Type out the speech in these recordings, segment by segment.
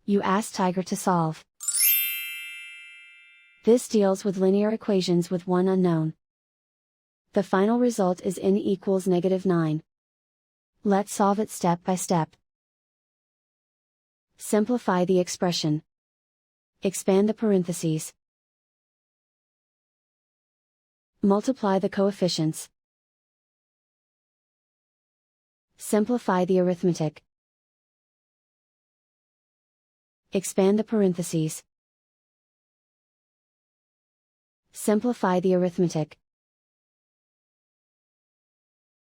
You ask Tiger to solve. This deals with linear equations with one unknown. The final result is n equals -9. Let's solve it step by step. Simplify the expression. Expand the parentheses. Multiply the coefficients. Simplify the arithmetic. Expand the parentheses. Simplify the arithmetic.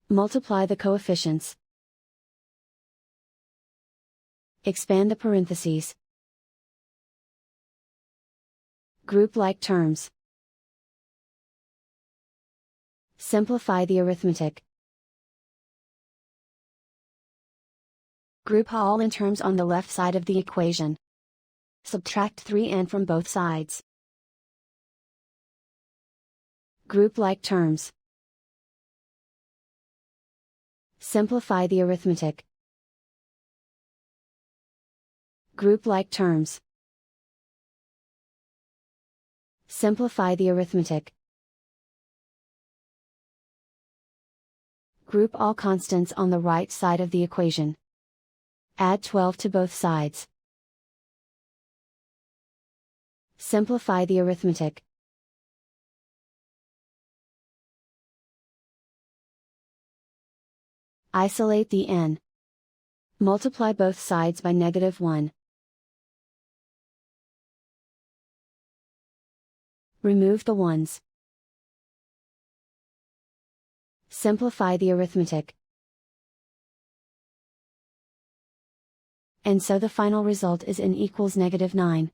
Multiply the coefficients. Expand the parentheses. Group like terms. Simplify the arithmetic. Group all in terms on the left side of the equation. Subtract 3n from both sides. Group like terms. Simplify the arithmetic. Group like terms. Simplify the arithmetic. Group all constants on the right side of the equation. Add 12 to both sides. Simplify the arithmetic. Isolate the n. Multiply both sides by -1. Remove the ones. Simplify the arithmetic. And so the final result is n equals -9.